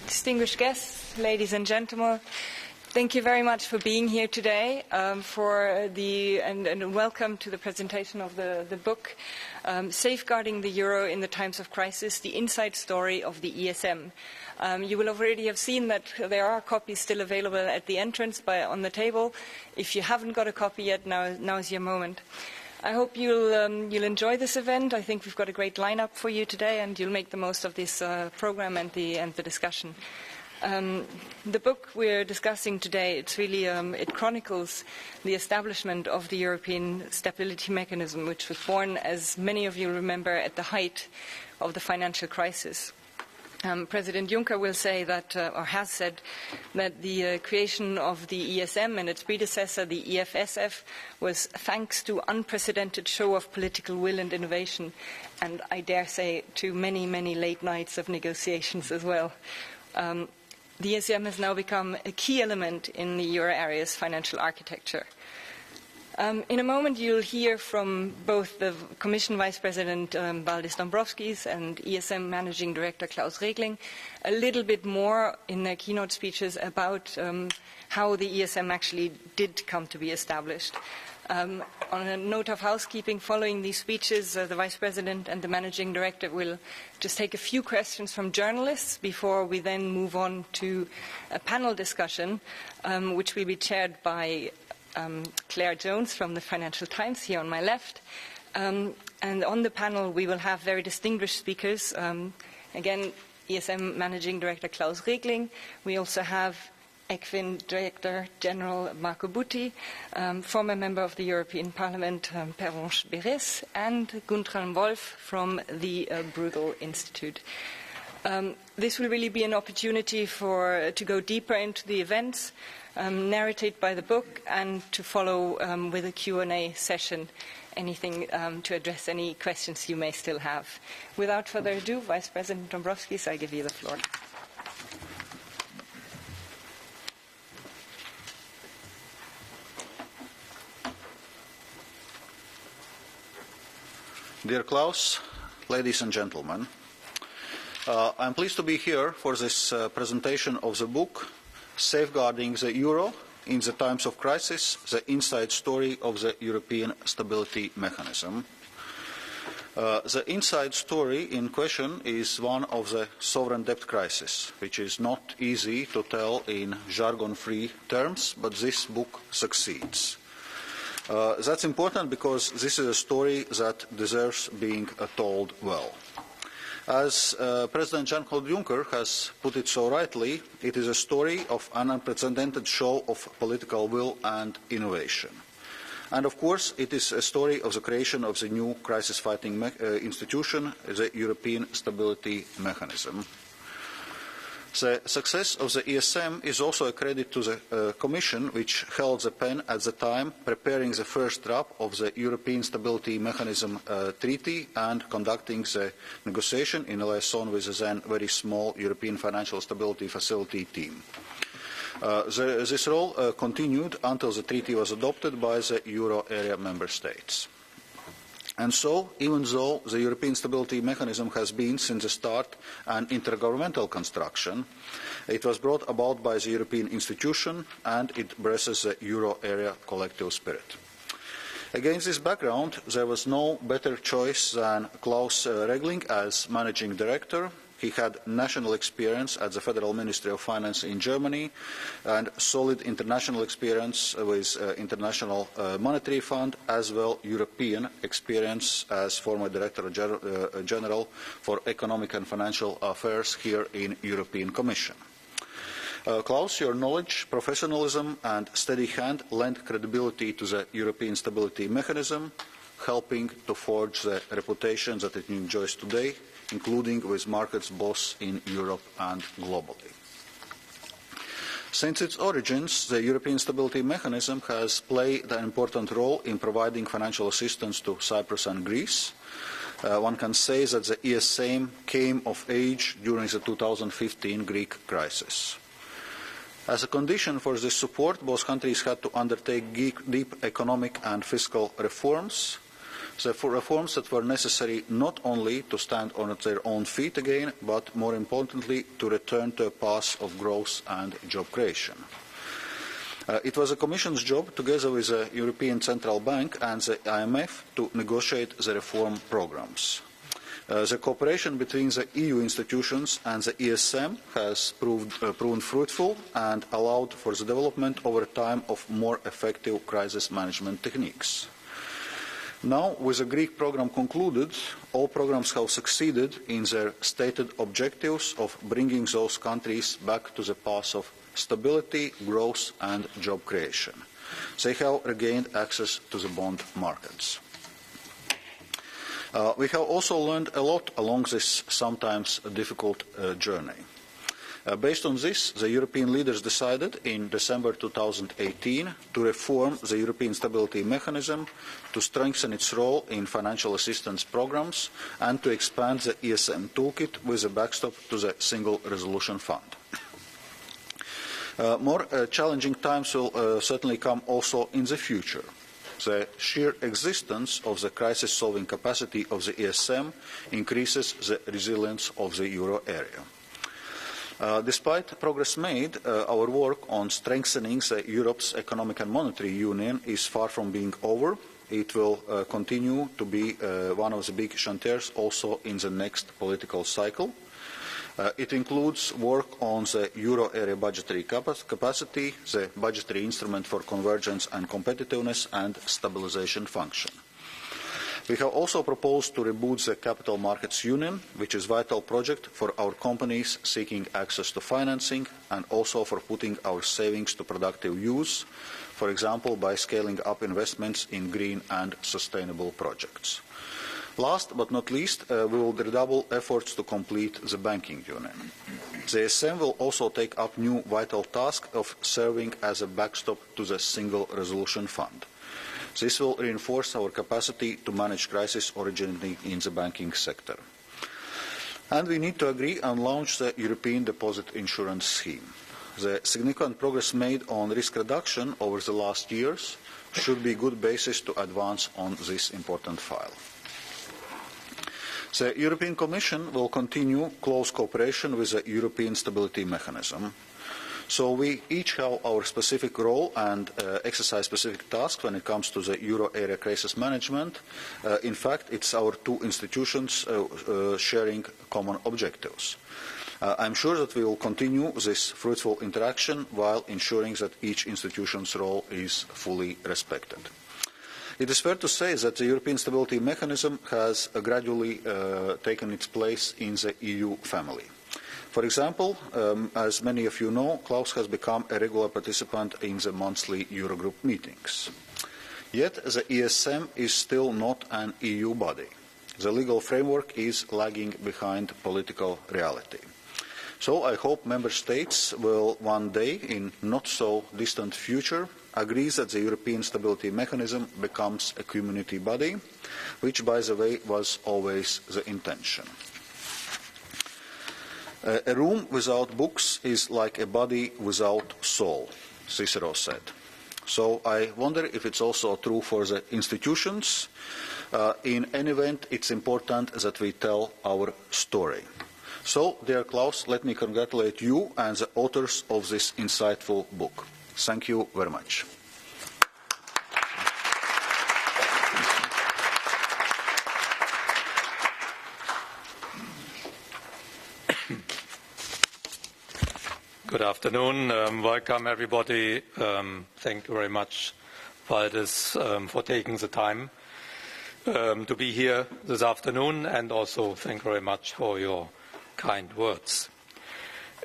Distinguished guests, ladies and gentlemen, thank you very much for being here today and welcome to the presentation of the book, Safeguarding the Euro in the Times of Crisis, the Inside Story of the ESM. You will already have seen that there are copies still available at the entrance on the table. If you haven't got a copy yet, now is your moment. I hope you'll enjoy this event. I think we've got a great lineup for you today, and you'll make the most of this program and the discussion. The book we're discussing today, it chronicles the establishment of the European Stability Mechanism, which was born, as many of you remember, at the height of the financial crisis. President Juncker will say that, or has said, that the creation of the ESM and its predecessor, the EFSF, was thanks to unprecedented show of political will and innovation, and I dare say to many, many late nights of negotiations as well. The ESM has now become a key element in the euro area's financial architecture. In a moment, you'll hear from both the Commission Vice President Valdis DOMBROVSKIS and ESM Managing Director Klaus Regling a little bit more in their keynote speeches about how the ESM actually did come to be established. On a note of housekeeping, following these speeches, the Vice President and the Managing Director will just take a few questions from journalists before we then move on to a panel discussion, which will be chaired by Claire Jones from the Financial Times, here on my left. And on the panel, we will have very distinguished speakers. Again, ESM Managing Director Klaus Regling. We also have ECFIN Director General Marco Butti, former member of the European Parliament, Pervenche Beres, and Guntram Wolf from the Bruegel Institute. This will really be an opportunity to go deeper into the events, narrated by the book, and to follow with a Q&A session, anything to address any questions you may still have. Without further ado, Vice President Dombrovskis, I give you the floor. Dear Klaus, ladies and gentlemen, I'm pleased to be here for this presentation of the book, Safeguarding the Euro in the Times of Crisis, the Inside Story of the European Stability Mechanism. The inside story in question is one of the sovereign debt crisis, which is not easy to tell in jargon-free terms, but this book succeeds. That's important because this is a story that deserves being told well. As President Jean-Claude Juncker has put it so rightly, it is a story of an unprecedented show of political will and innovation. And of course, it is a story of the creation of the new crisis-fighting institution, the European Stability Mechanism. The success of the ESM is also a credit to the Commission, which held the pen at the time preparing the first draft of the European Stability Mechanism Treaty and conducting the negotiation in liaison with the then very small European Financial Stability Facility team. This role continued until the treaty was adopted by the euro area member states. And so, even though the European Stability Mechanism has been, since the start, an intergovernmental construction, it was brought about by the European institution, and it embraces the euro area collective spirit. Against this background, there was no better choice than Klaus Regling as managing director. He had national experience at the Federal Ministry of Finance in Germany and solid international experience with International Monetary Fund, as well European experience as former Director General for Economic and Financial Affairs here in European Commission. Klaus, your knowledge, professionalism and steady hand lend credibility to the European Stability Mechanism, helping to forge the reputation that it enjoys today, including with markets both in Europe and globally. Since its origins, the European Stability Mechanism has played an important role in providing financial assistance to Cyprus and Greece. One can say that the ESM came of age during the 2015 Greek crisis. As a condition for this support, both countries had to undertake deep economic and fiscal reforms. The reforms that were necessary not only to stand on their own feet again, but more importantly, to return to a path of growth and job creation. It was the Commission's job, together with the European Central Bank and the IMF, to negotiate the reform programmes. The cooperation between the EU institutions and the ESM has proven fruitful and allowed for the development over time of more effective crisis management techniques. Now, with the Greek programme concluded, all programmes have succeeded in their stated objectives of bringing those countries back to the path of stability, growth and job creation. They have regained access to the bond markets. We have also learned a lot along this sometimes difficult journey. Based on this, the European leaders decided in December 2018 to reform the European Stability Mechanism, to strengthen its role in financial assistance programmes and to expand the ESM toolkit with a backstop to the Single Resolution Fund. More challenging times will certainly come also in the future. The sheer existence of the crisis-solving capacity of the ESM increases the resilience of the euro area. Despite progress made, our work on strengthening Europe's economic and monetary union is far from being over. It will continue to be one of the big chantiers also in the next political cycle. It includes work on the euro area budgetary capacity, the budgetary instrument for convergence and competitiveness, and stabilization function. We have also proposed to reboot the Capital Markets Union, which is a vital project for our companies seeking access to financing and also for putting our savings to productive use, for example, by scaling up investments in green and sustainable projects. Last but not least, we will redouble efforts to complete the banking union. The ESM will also take up new vital task of serving as a backstop to the Single Resolution Fund. This will reinforce our capacity to manage crises originating in the banking sector. And we need to agree and launch the European Deposit Insurance Scheme. The significant progress made on risk reduction over the last years should be a good basis to advance on this important file. The European Commission will continue close cooperation with the European Stability Mechanism. So we each have our specific role and exercise specific tasks when it comes to the euro area crisis management. In fact, it's our two institutions sharing common objectives. I'm sure that we will continue this fruitful interaction while ensuring that each institution's role is fully respected. It is fair to say that the European Stability Mechanism has gradually taken its place in the EU family. For example, as many of you know, Klaus has become a regular participant in the monthly Eurogroup meetings. Yet the ESM is still not an EU body. The legal framework is lagging behind political reality. So I hope Member States will one day, in not so distant future, agree that the European Stability Mechanism becomes a community body, which, by the way, was always the intention. A room without books is like a body without soul, Cicero said. So I wonder if it's also true for the institutions. In any event, it's important that we tell our story. So, dear Klaus, let me congratulate you and the authors of this insightful book. Thank you very much. Good afternoon. Welcome, everybody. Thank you very much, Valdis, for taking the time to be here this afternoon, and also thank you very much for your kind words.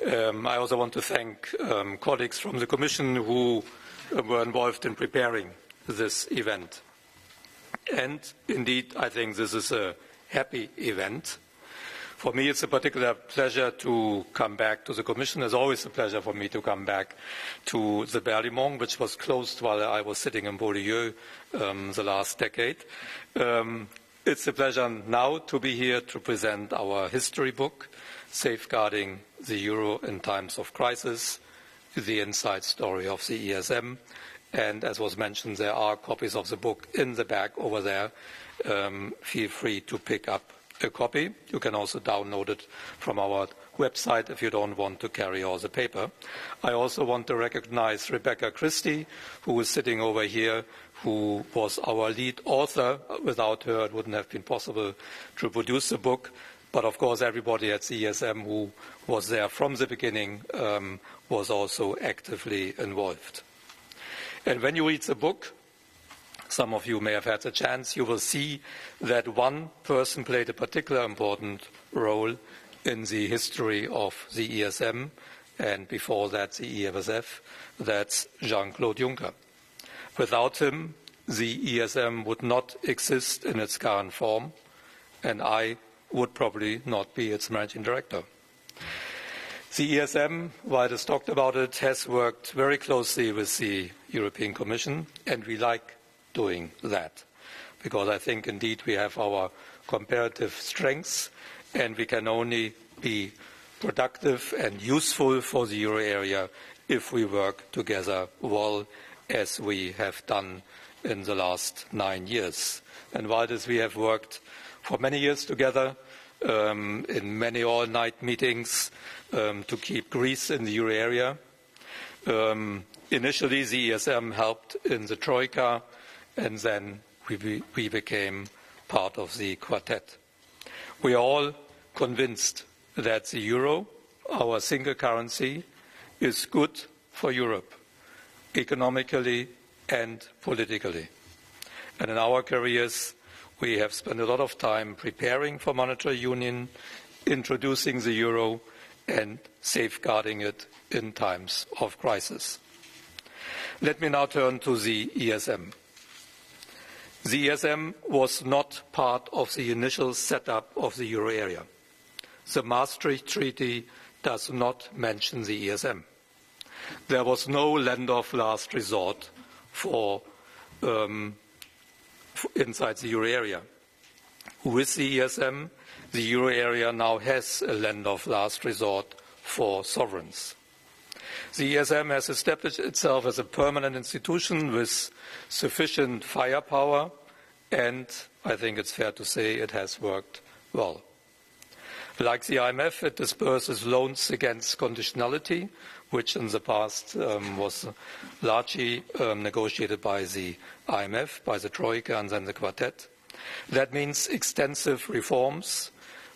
I also want to thank colleagues from the Commission who were involved in preparing this event. And indeed, I think this is a happy event. For me, it's a particular pleasure to come back to the Commission. It's always a pleasure for me to come back to the Berlaymont, which was closed while I was sitting in Beaulieu the last decade. It's a pleasure now to be here to present our history book, Safeguarding the Euro in Times of Crisis, the inside story of the ESM. And as was mentioned, there are copies of the book in the back over there. Feel free to pick up a copy. You can also download it from our website if you don't want to carry all the paper. I also want to recognize Rebecca Christie, who is sitting over here, who was our lead author. Without her, it wouldn't have been possible to produce the book. But of course, everybody at the ESM who was there from the beginning was also actively involved. And when you read the book, some of you may have had the chance, you will see that one person played a particularly important role in the history of the ESM, and before that the EFSF, that's Jean-Claude Juncker. Without him, the ESM would not exist in its current form, and I would probably not be its managing director. The ESM, Valdis talked about it, has worked very closely with the European Commission, and we like doing that, because I think indeed we have our comparative strengths, and we can only be productive and useful for the euro area if we work together well, as we have done in the last 9 years. And Valdis, we have worked for many years together in many all-night meetings to keep Greece in the euro area. Initially, the ESM helped in the Troika, and then we became part of the quartet. We are all convinced that the euro, our single currency, is good for Europe, economically and politically. And in our careers, we have spent a lot of time preparing for monetary union, introducing the euro, and safeguarding it in times of crisis. Let me now turn to the ESM. The ESM was not part of the initial setup of the euro area. The Maastricht Treaty does not mention the ESM. There was no lender of last resort for inside the euro area. With the ESM, the euro area now has a lender of last resort for sovereigns. The ESM has established itself as a permanent institution with sufficient firepower, and I think it's fair to say it has worked well. Like the IMF, it disperses loans against conditionality, which in the past was largely negotiated by the IMF, by the Troika, and then the Quartet. That means extensive reforms,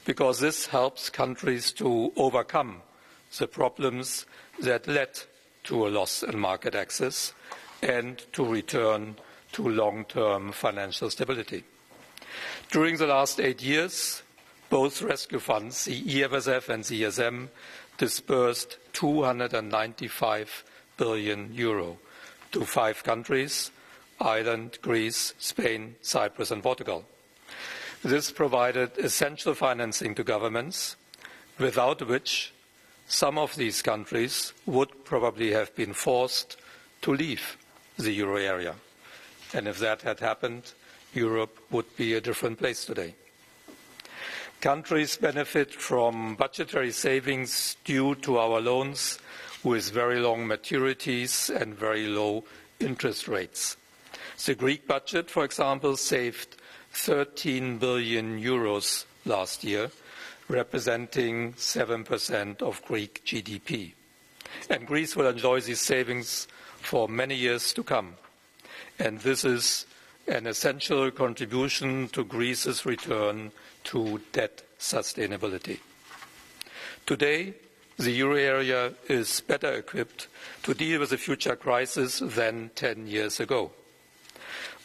because this helps countries to overcome the problems that led to a loss in market access and to return to long-term financial stability. During the last 8 years, both rescue funds, the EFSF and the ESM, disbursed 295 billion euro to 5 countries: Ireland, Greece, Spain, Cyprus and Portugal. This provided essential financing to governments, without which some of these countries would probably have been forced to leave the euro area. And if that had happened, Europe would be a different place today. Countries benefit from budgetary savings due to our loans with very long maturities and very low interest rates. The Greek budget, for example, saved 13 billion euros last year, representing 7% of Greek GDP. And Greece will enjoy these savings for many years to come. And this is an essential contribution to Greece's return to debt sustainability. Today, the euro area is better equipped to deal with the future crisis than 10 years ago.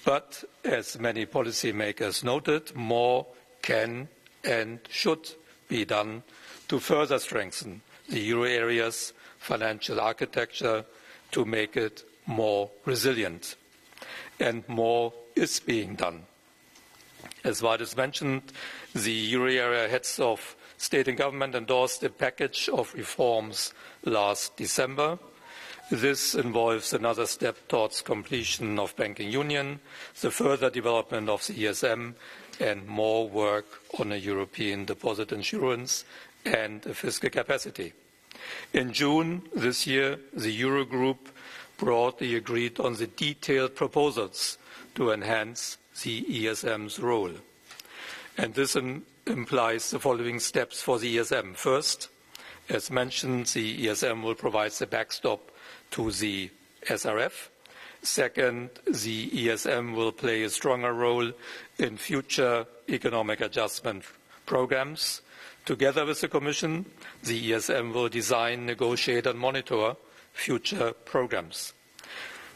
But, as many policymakers noted, more can and should be done to further strengthen the euro area's financial architecture to make it more resilient. And more is being done. As Valdis mentioned, the euro area heads of state and government endorsed a package of reforms last December. This involves another step towards completion of banking union, the further development of the ESM, and more work on a European deposit insurance and a fiscal capacity. In June this year, the Eurogroup broadly agreed on the detailed proposals to enhance the ESM's role. And this implies the following steps for the ESM. First, as mentioned, the ESM will provide the backstop to the SRF. Second, the ESM will play a stronger role in future economic adjustment programs. Together with the Commission, the ESM will design, negotiate and monitor future programs.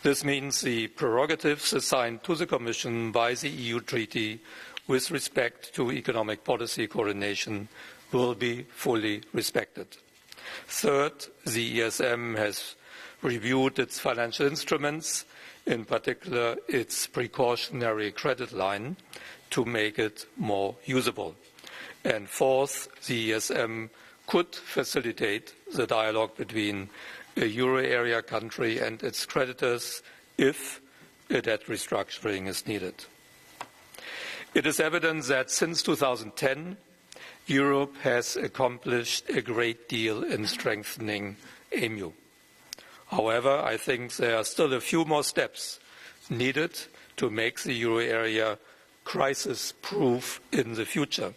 This means the prerogatives assigned to the Commission by the EU Treaty with respect to economic policy coordination will be fully respected. Third, the ESM has reviewed its financial instruments, in particular its precautionary credit line, to make it more usable. And fourth, the ESM could facilitate the dialogue between a euro area country and its creditors if a debt restructuring is needed. It is evident that since 2010, Europe has accomplished a great deal in strengthening EMU. However, I think there are still a few more steps needed to make the euro area crisis-proof in the future.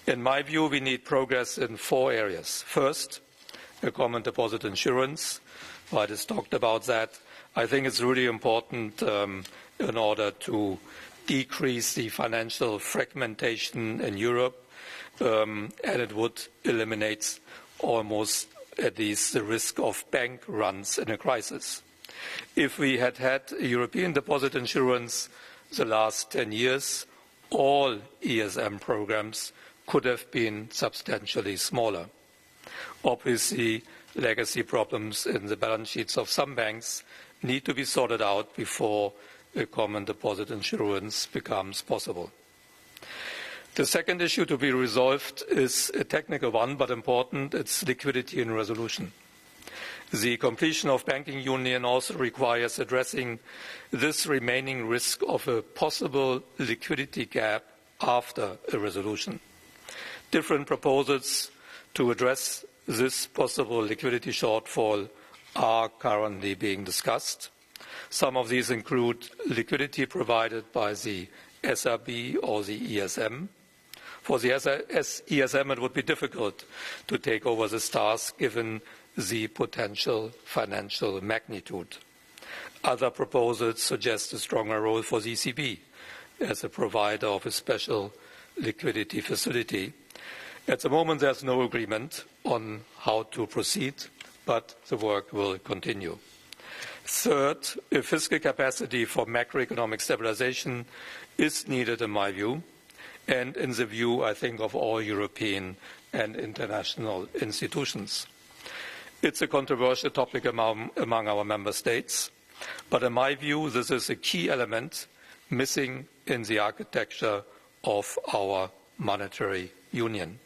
In my view, we need progress in 4 areas. First, a common deposit insurance. Valdis talked about that. I think it's really important in order to decrease the financial fragmentation in Europe, and it would eliminate almost at least the risk of bank runs in a crisis. If we had had a European deposit insurance the last 10 years, all ESM programs could have been substantially smaller. Obviously, legacy problems in the balance sheets of some banks need to be sorted out before a common deposit insurance becomes possible. The second issue to be resolved is a technical one, but important. It's liquidity and resolution. The completion of banking union also requires addressing this remaining risk of a possible liquidity gap after a resolution. Different proposals to address this possible liquidity shortfall are currently being discussed. Some of these include liquidity provided by the SRB or the ESM. For the ESM, it would be difficult to take over this task given the potential financial magnitude. Other proposals suggest a stronger role for the ECB as a provider of a special liquidity facility. At the moment, there's no agreement on how to proceed, but the work will continue. Third, a fiscal capacity for macroeconomic stabilization is needed, in my view, and in the view, I think, of all European and international institutions. It's a controversial topic among our member states, but in my view, this is a key element missing in the architecture of our monetary union.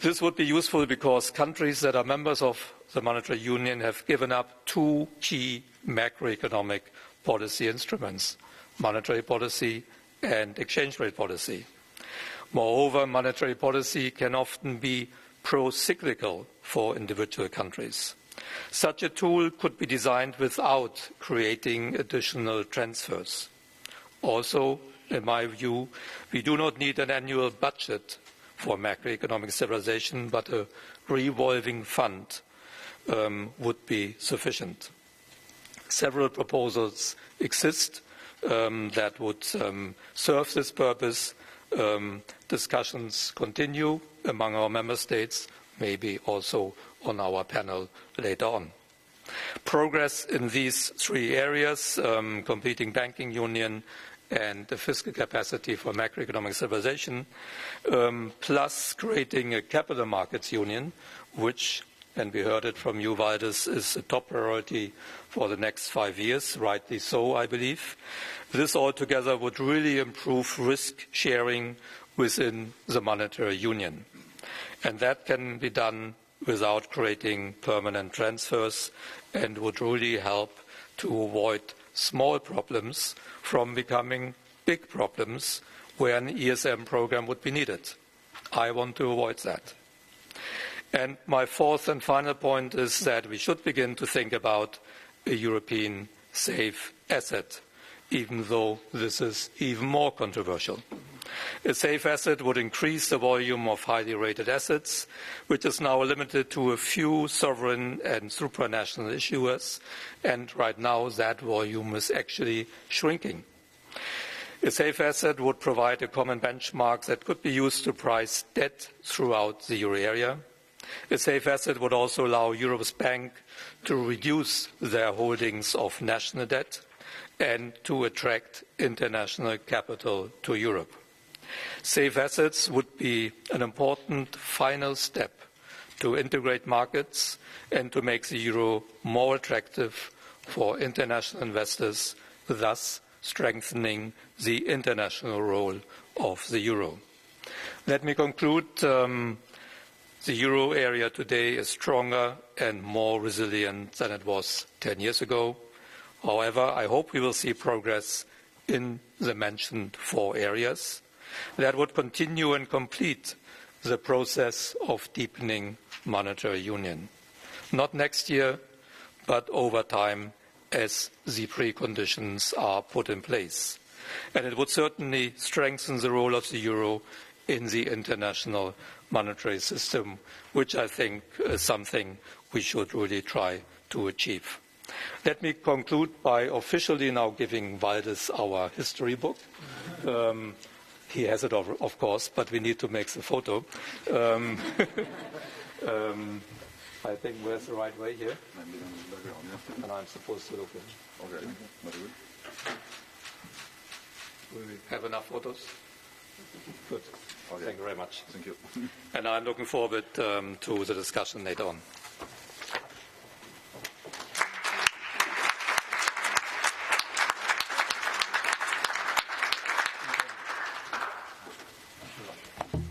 This would be useful because countries that are members of the monetary union have given up 2 key macroeconomic policy instruments, monetary policy and exchange rate policy. Moreover, monetary policy can often be pro-cyclical for individual countries. Such a tool could be designed without creating additional transfers. Also, in my view, we do not need an annual budget for macroeconomic stabilization, but a revolving fund would be sufficient. Several proposals exist that would serve this purpose. Discussions continue among our member states, maybe also on our panel later on. Progress in these 3 areas, completing banking union and the fiscal capacity for macroeconomic stabilization, plus creating a capital markets union, which, and we heard it from you, Valdis, is a top priority for the next 5 years, rightly so, I believe. This altogether would really improve risk sharing within the monetary union. And that can be done without creating permanent transfers and would really help to avoid small problems from becoming big problems where an ESM program would be needed. I want to avoid that. And my fourth and final point is that we should begin to think about a European safe asset, even though this is even more controversial. A safe asset would increase the volume of highly rated assets, which is now limited to a few sovereign and supranational issuers, and right now that volume is actually shrinking. A safe asset would provide a common benchmark that could be used to price debt throughout the euro area. A safe asset would also allow Europe's banks to reduce their holdings of national debt and to attract international capital to Europe. Safe assets would be an important final step to integrate markets and to make the euro more attractive for international investors, thus strengthening the international role of the euro. Let me conclude. The euro area today is stronger and more resilient than it was 10 years ago. However, I hope we will see progress in the mentioned 4 areas that would continue and complete the process of deepening monetary union. Not next year, but over time as the preconditions are put in place. And it would certainly strengthen the role of the euro in the international monetary system, which I think is something we should really try to achieve. Let me conclude by officially now giving Valdis our history book. He has it, of course, but we need to make the photo. I think where's the right way here? And I'm supposed to look in. Okay, very good. We have enough photos? Good. Okay. Thank you very much. Thank you. And I'm looking forward to the discussion later on.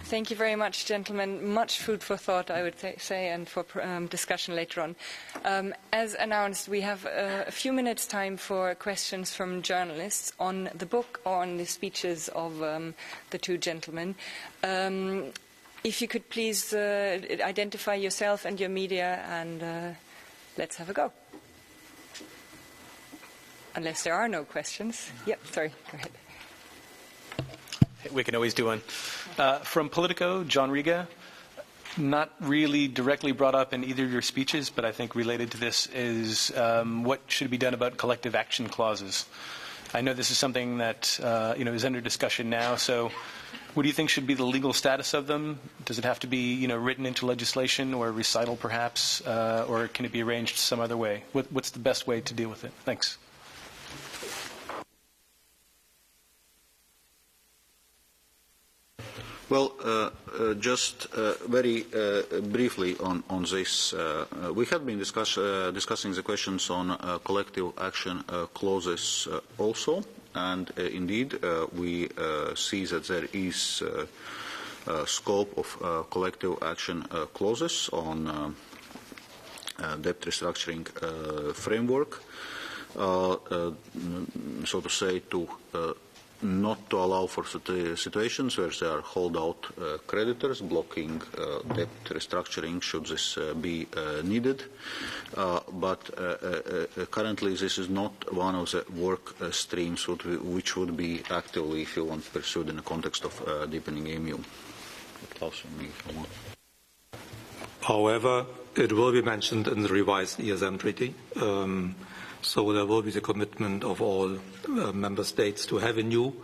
Thank you very much, gentlemen. Much food for thought, I would say, and for discussion later on. As announced, we have a few minutes' time for questions from journalists on the book or on the speeches of the 2 gentlemen. If you could please identify yourself and your media, and let's have a go. Unless there are no questions. Yep, sorry, go ahead. We can always do one. From Politico, John Riga, not really directly brought up in either of your speeches, but I think related to this is what should be done about collective action clauses. I know this is something that is under discussion now. So, what do you think should be the legal status of them? Does it have to be written into legislation or recital, perhaps, or can it be arranged some other way? What's the best way to deal with it? Thanks. Well, just very briefly on this, we have been discussing the questions on collective action clauses also, and indeed we see that there is scope of collective action clauses on debt restructuring framework, so to say, to not to allow for situations where there are holdout creditors blocking debt restructuring should this be needed. But currently this is not one of the work streams which would be actively, if you want, pursued in the context of deepening EMU. Klaus, However, it will be mentioned in the revised ESM treaty. So there will be the commitment of all member states to have a new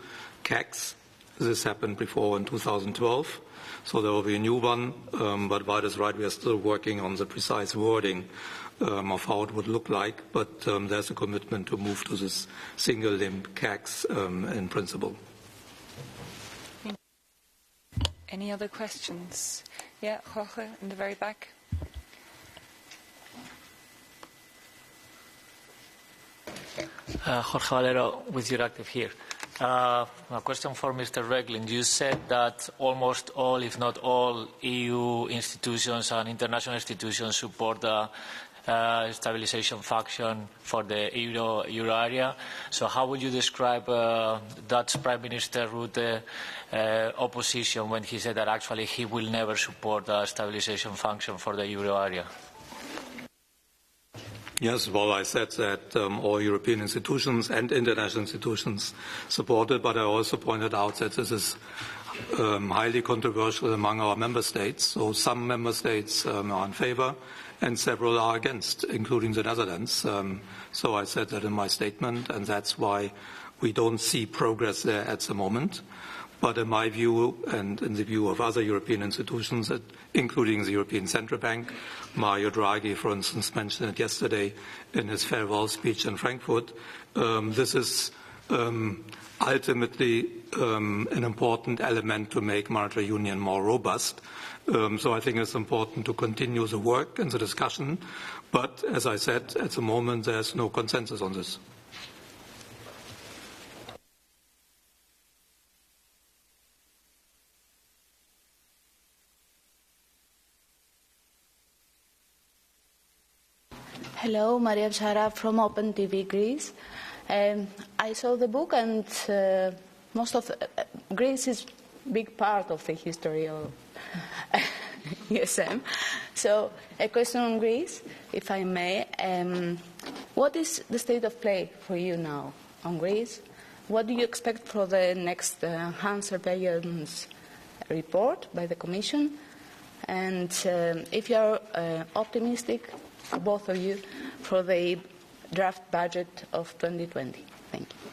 CAX. This happened before in 2012. So there will be a new one. But Valdis is right, we are still working on the precise wording of how it would look like. But there's a commitment to move to this single-limb CAX in principle. Any other questions? Yeah, Jorge in the very back. Jorge Valero with Euractiv here. A question for Mr. Regling. You said that almost all, if not all, EU institutions and international institutions support stabilization function for the euro area. So how would you describe Dutch Prime Minister Rutte's opposition when he said that actually he will never support a stabilization function for the euro area? Yes, well, I said that all European institutions and international institutions support it, but I also pointed out that this is highly controversial among our member states. So some member states are in favor and several are against, including the Netherlands. So I said that in my statement, and that's why we don't see progress there at the moment. But in my view, and in the view of other European institutions, including the European Central Bank, Mario Draghi, for instance, mentioned it yesterday in his farewell speech in Frankfurt, this is ultimately an important element to make monetary union more robust. So I think it's important to continue the work and the discussion. But as I said, at the moment, there's no consensus on this. Hello, Maria Psara from Open TV Greece. I saw the book, and most of Greece is a big part of the history of ESM. So, a question on Greece, if I may. What is the state of play for you now on Greece? What do you expect for the next hand surveillance report by the Commission? And if you are optimistic, both of you, for the draft budget of 2020. Thank you.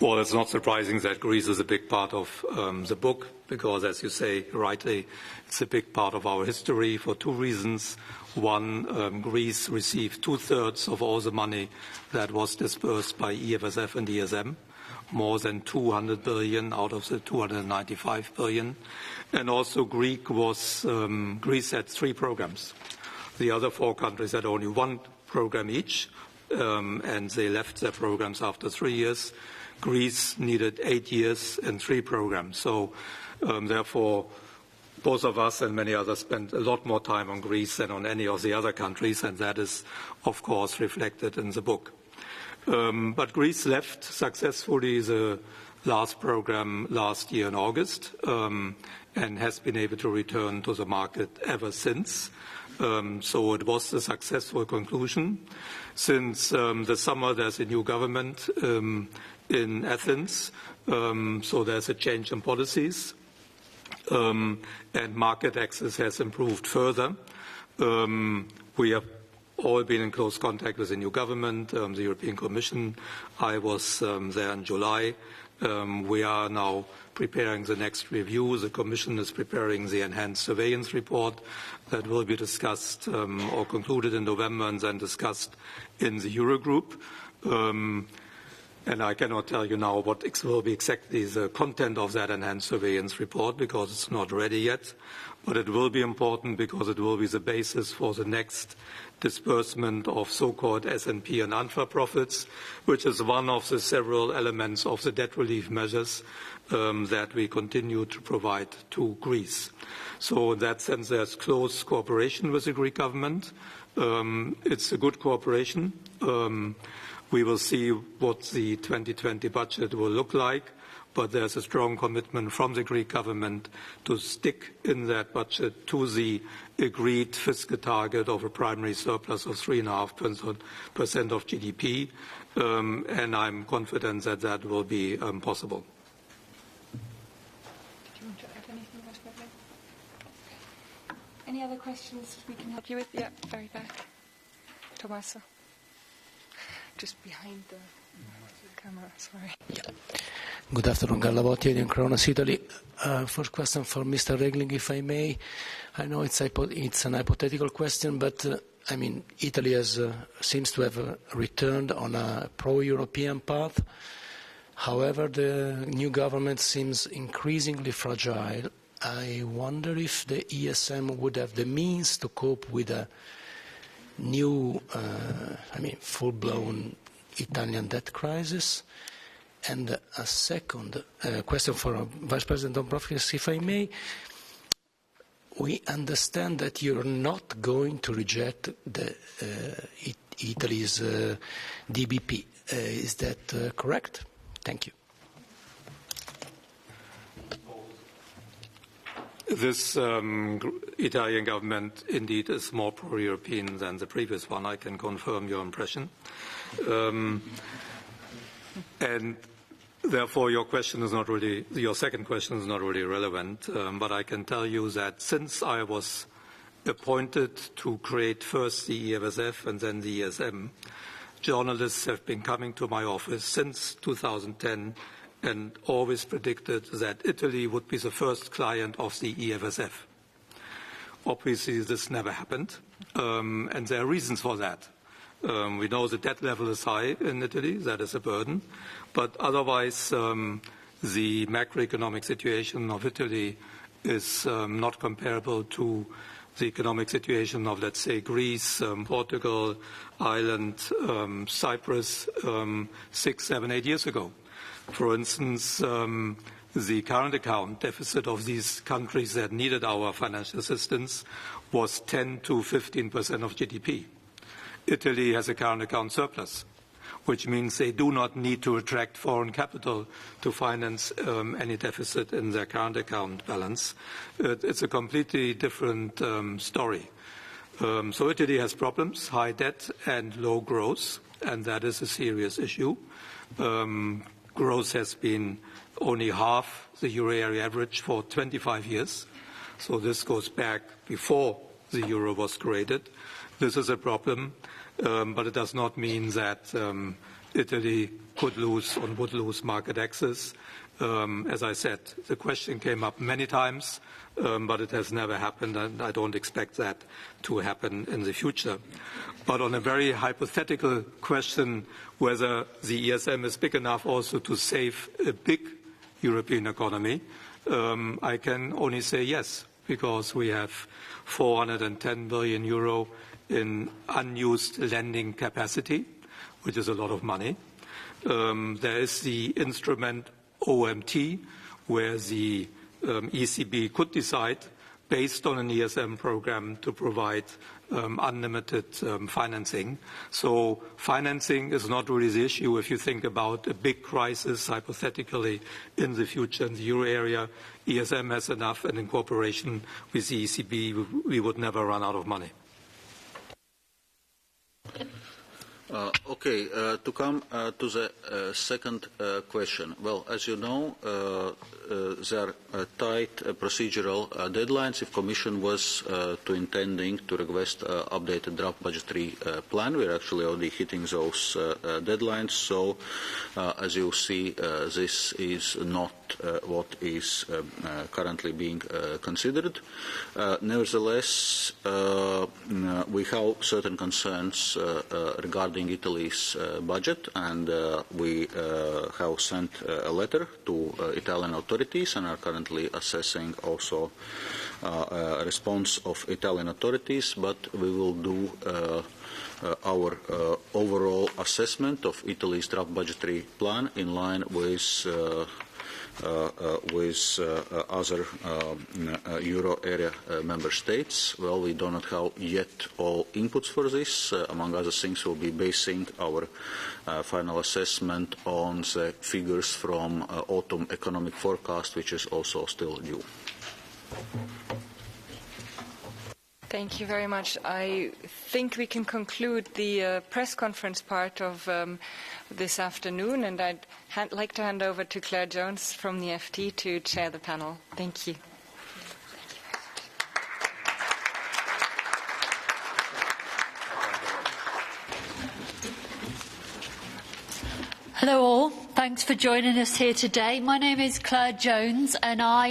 Well, it's not surprising that Greece is a big part of the book, because, as you say rightly, it's a big part of our history for two reasons. One, Greece received 2/3 of all the money that was disbursed by EFSF and ESM, more than 200 billion out of the 295 billion. And also Greece had 3 programs. The other 4 countries had only 1 program each, and they left their programs after 3 years. Greece needed 8 years and 3 programs. So therefore, both of us and many others spent a lot more time on Greece than on any of the other countries, and that is, of course, reflected in the book. But Greece left successfully the last program last year in August, and has been able to return to the market ever since. So it was a successful conclusion. Since the summer, there's a new government in Athens, so there's a change in policies, and market access has improved further. We have all been in close contact with the new government, the European Commission. I was there in July. We are now preparing the next review. The Commission is preparing the enhanced surveillance report that will be discussed or concluded in November and then discussed in the Eurogroup. And I cannot tell you now what will be exactly the content of that enhanced surveillance report, because it's not ready yet. But it will be important because it will be the basis for the next disbursement of so-called S&P and ANFA profits, which is one of the several elements of the debt relief measures that we continue to provide to Greece. So in that sense, there's close cooperation with the Greek government. It's a good cooperation. We will see what the 2020 budget will look like, but there's a strong commitment from the Greek government to stick in that budget to the agreed fiscal target of a primary surplus of 3.5% of GDP, and I'm confident that that will be possible. Did you want to add anything else, Pablo? Any other questions we can help you with? Yeah, very back. Tommaso. Just behind the camera, sorry. Yeah. Good afternoon, Gallavotti, in Kronos, Italy. First question for Mr. Regling, if I may. I know it's an hypothetical question, but I mean, Italy seems to have returned on a pro-European path. However, the new government seems increasingly fragile. I wonder if the ESM would have the means to cope with a new, full-blown Italian debt crisis. And a second question for Vice President Dombrovskis, if I may. we understand that you're not going to reject Italy's DBP. Is that correct? Thank you. This Italian government indeed is more pro-European than the previous one. I can confirm your impression. And therefore your second question is not really relevant. But I can tell you that since I was appointed to create first the EFSF and then the ESM, journalists have been coming to my office since 2010 and always predicted that Italy would be the first client of the EFSF. Obviously, this never happened, and there are reasons for that. We know the debt level is high in Italy, that is a burden, but otherwise the macroeconomic situation of Italy is not comparable to the economic situation of, let's say, Greece, Portugal, Ireland, Cyprus 6, 7, 8 years ago. For instance, the current account deficit of these countries that needed our financial assistance was 10 to 15% of GDP. Italy has a current account surplus, which means they do not need to attract foreign capital to finance any deficit in their current account balance. It's a completely different story. So Italy has problems, high debt and low growth, and that is a serious issue. Growth has been only half the euro area average for 25 years. So this goes back before the euro was created. This is a problem, but it does not mean that Italy could lose or would lose market access. As I said, the question came up many times, but it has never happened, and I don't expect that to happen in the future. But on a very hypothetical question, whether the ESM is big enough also to save a big European economy, I can only say yes, because we have 410 billion euro in unused lending capacity, which is a lot of money. There is the instrument OMT, where the ECB could decide, based on an ESM program, to provide unlimited financing. So financing is not really the issue if you think about a big crisis, hypothetically, in the future in the euro area. ESM has enough, and in cooperation with the ECB, we would never run out of money. To come to the second question. Well, as you know, there are tight procedural deadlines. If Commission was intending to request updated draft budgetary plan, we're actually already hitting those deadlines. So, as you see, this is not what is currently being considered. Nevertheless, we have certain concerns regarding Italy's budget, and we have sent a letter to Italian authorities and are currently assessing also a response of Italian authorities, but we will do our overall assessment of Italy's draft budgetary plan in line with other euro area member states. Well, we do not have yet all inputs for this. Among other things, we'll be basing our final assessment on the figures from autumn economic forecast, which is also still due. Thank you very much. I think we can conclude the press conference part of this afternoon, and I'd like to hand over to Claire Jones from the FT to chair the panel. Thank you. Hello all. Thanks for joining us here today. My name is Claire Jones, and I